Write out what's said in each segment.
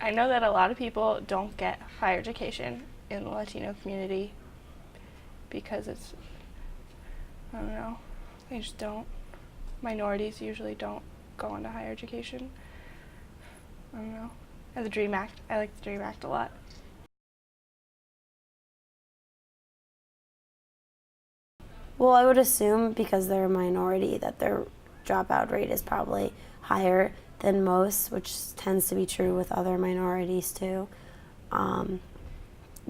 I know that a lot of people don't get higher education in the Latino community because it's, I don't know, they just don't. Minorities usually don't go into higher education. I don't know. And the DREAM Act, I like the DREAM Act a lot. Well, I would assume because they're a minority that their dropout rate is probably higher than most, which tends to be true with other minorities too. Um,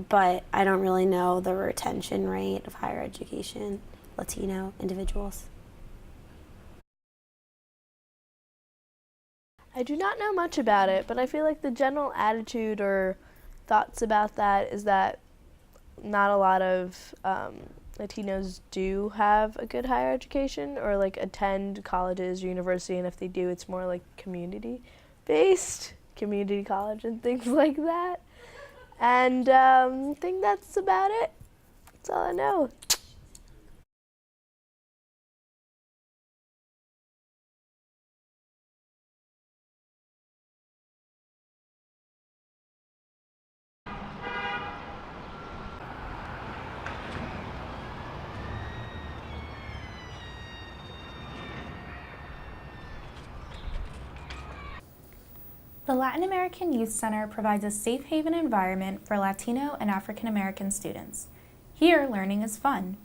but I don't really know the retention rate of higher education Latino individuals. I do not know much about it, but I feel like the general attitude or thoughts about that is that not a lot of Latinos do have a good higher education or like attend colleges or university, and if they do, it's more like community based, community college and things like that. And I think that's about it. That's all I know. The Latin American Youth Center provides a safe haven environment for Latino and African American students. Here, learning is fun.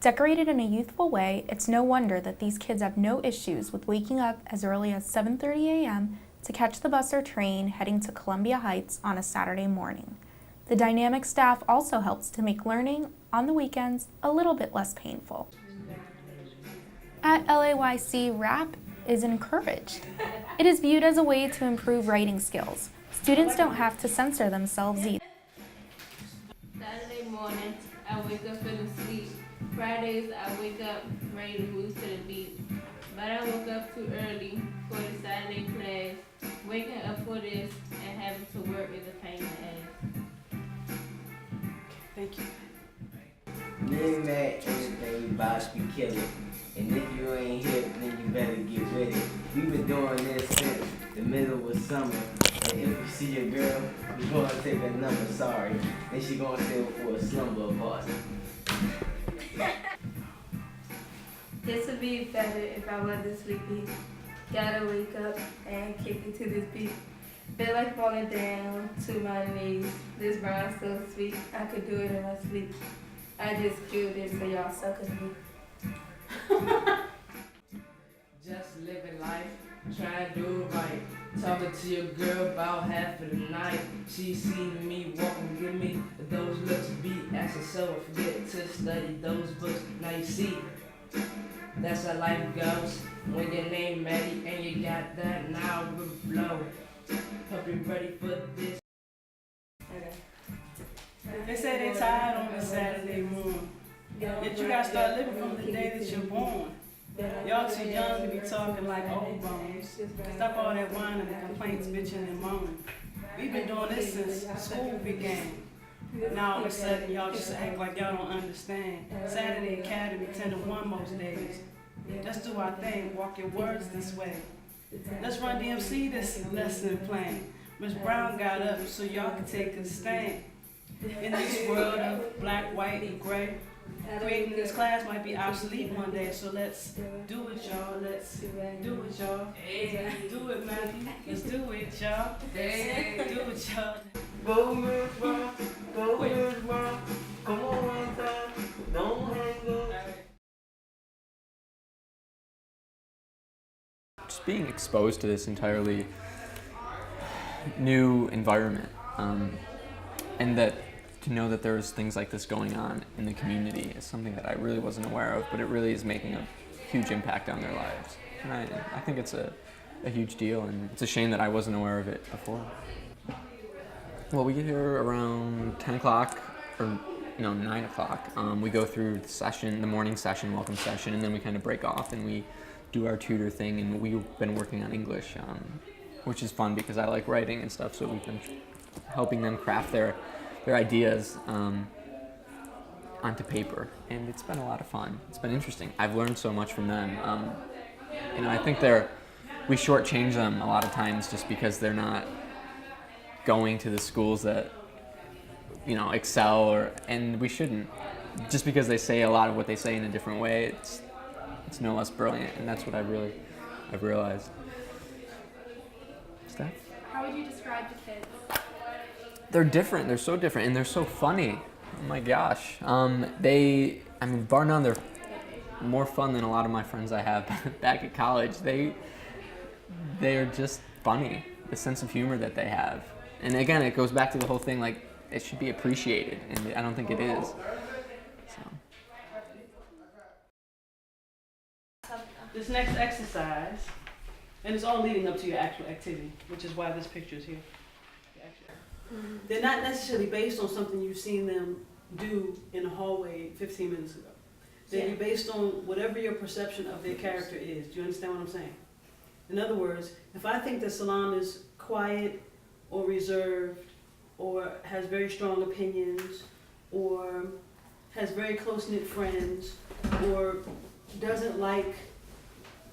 Decorated in a youthful way, it's no wonder that these kids have no issues with waking up as early as 7:30 a.m. to catch the bus or train heading to Columbia Heights on a Saturday morning. The dynamic staff also helps to make learning on the weekends a little bit less painful. At LAYC, rap is encouraged. It is viewed as a way to improve writing skills. Students don't have to censor themselves either. Saturday morning, I wake up feeling sleep. Fridays, I wake up ready to move to the beat. But I woke up too early for the Saturday class. Waking up for this and having to work is a pain in the ass. Thank you. Me and Matt, anything Bosh be killing. And if you ain't hip, then you better get with it. We've been doing this since the middle of summer. And if you see your girl, you gonna take her number, sorry. Then she gonna stay for a slumber party. This would be better if I wasn't sleepy. Gotta wake up and kick it to this beat. Feel like falling down to my knees. This brown's so sweet, I could do it in my sleep. I just killed it so y'all suckers me. Just living life, trying to do it right. Talking to your girl about half of the night. She seen me walking, give me those looks. Be asking so I forget to study those books. Now you see, that's how life goes. When your name Maddie and you got that, now we'll blow. Hope you're ready for this. They say they tired on a Saturday morning. Yet you gotta start living from the day that you're born. Y'all too young to be talking like old bones. Stop all that whining and complaints, bitching and moaning. We've been doing this since school began. Now all of a sudden y'all just act like y'all don't understand. Saturday Academy 10 to 1 most days. Let's do our thing, walk your words this way. Let's run DMC this lesson plan. Miss Brown got up so y'all can take a stand. In this world of black, white, and gray, creating this class might be obsolete one day, so let's do it, y'all. Let's do it, y'all. Do it, Matthew. Let's do it, y'all. Do it, y'all. Go Miss Brown, go Miss Brown. Come on one time, don't hang up. Just being exposed to this entirely new environment, and that to know that there's things like this going on in the community is something that I really wasn't aware of, but it really is making a huge impact on their lives. And I think it's a huge deal, and it's a shame that I wasn't aware of it before. Well, we get here around 10 o'clock, or no, 9 o'clock. We go through the session, the morning session, welcome session, and then we kind of break off and we do our tutor thing, and we've been working on English, which is fun because I like writing and stuff, so we've been helping them craft their ideas onto paper, and it's been a lot of fun. It's been interesting. I've learned so much from them. I think we shortchange them a lot of times just because they're not going to the schools that, you know, excel, and we shouldn't. Just because they say a lot of what they say in a different way, it's no less brilliant, and that's what I've realized. Steph? How would you describe the kids? They're different. They're so different, and they're so funny. Oh my gosh. Bar none, they're more fun than a lot of my friends I have back at college. They are just funny. The sense of humor that they have, and again, it goes back to the whole thing. Like, it should be appreciated, and I don't think it is. So. This next exercise, and it's all leading up to your actual activity, which is why this picture is here. They're not necessarily based on something you've seen them do in a hallway 15 minutes ago. They're based on whatever your perception of their character is. Do you understand what I'm saying? In other words, if I think that Salam is quiet or reserved or has very strong opinions or has very close-knit friends or doesn't like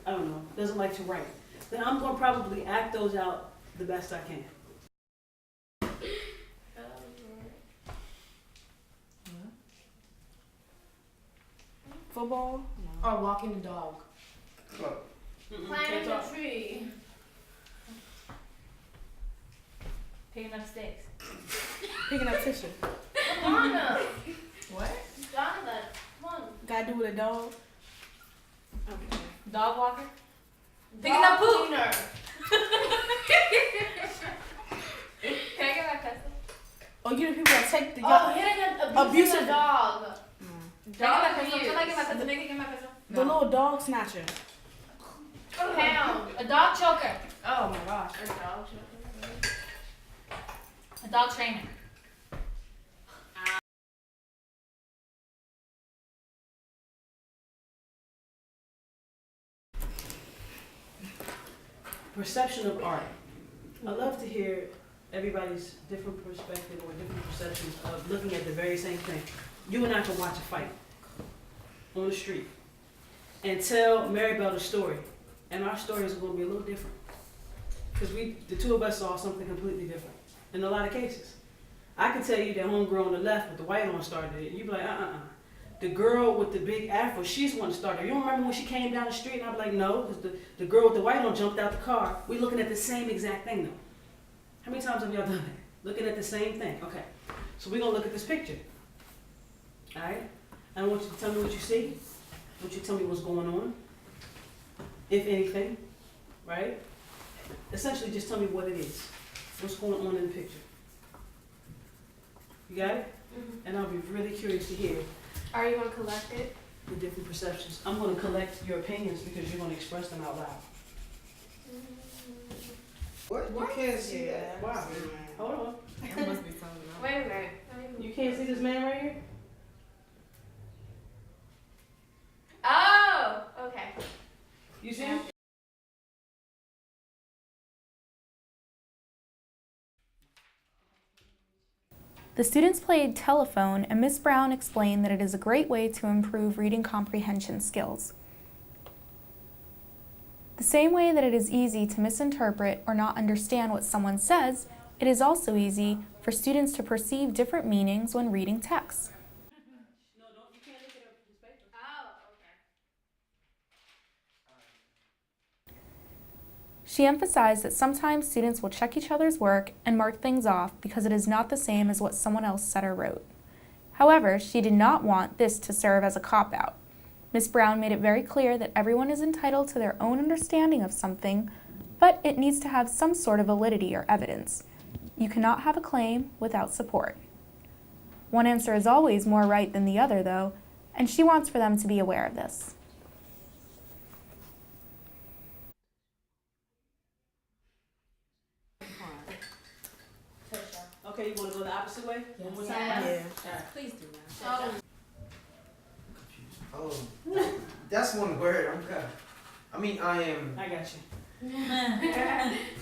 to write, then I'm going to probably act those out the best I can. Football? No. Or walking the dog. Climbing a tree. Picking up sticks. Picking up tissue. Come on now. What? Jonathan, come on. Gotta do with a dog. Okay. Dog walker? Picking up poop. Can I get my pencil? Or you the people that take the hitting an abusive dog. Dog abuse. Somebody get my pencil. Make it get my pencil. The little dog snatcher. Pound. A dog choker. Oh my gosh. A dog choker. A dog trainer. Perception of art. I love to hear everybody's different perspective or different perceptions of looking at the very same thing. You and I can watch a fight on the street and tell Maribel the story, and our stories are going to be a little different because the two of us saw something completely different in a lot of cases. I could tell you that homegirl on the left with the white on started it, and you'd be like, The girl with the big afro, she's the one that started. You don't remember when she came down the street? And I'd be like, no, because the girl with the white on jumped out the car. We're looking at the same exact thing, though. How many times have y'all done that? Looking at the same thing. Okay. So we're going to look at this picture. All right? I want you to tell me what you see. I want you to tell me what's going on, if anything. Right? Essentially, just tell me what it is. What's going on in the picture. You got it? Mm-hmm. And I'll be really curious to hear. Are you going to collect it? The different perceptions. I'm going to collect your opinions because you're going to express them out loud. What? You can't see that. Wow. Hold on. That must be something else. Wait a minute. You can't see this man right here? Oh, okay. You see him? The students played telephone, and Miss Brown explained that it is a great way to improve reading comprehension skills. The same way that it is easy to misinterpret or not understand what someone says, it is also easy for students to perceive different meanings when reading text. She emphasized that sometimes students will check each other's work and mark things off because it is not the same as what someone else said or wrote. However, she did not want this to serve as a cop-out. Ms. Brown made it very clear that everyone is entitled to their own understanding of something, but it needs to have some sort of validity or evidence. You cannot have a claim without support. One answer is always more right than the other, though, and she wants for them to be aware of this. Okay, you want to go the opposite way? Yes. One more time? Yeah. Alright. Please do that. Oh, that's one word. I am. I got you.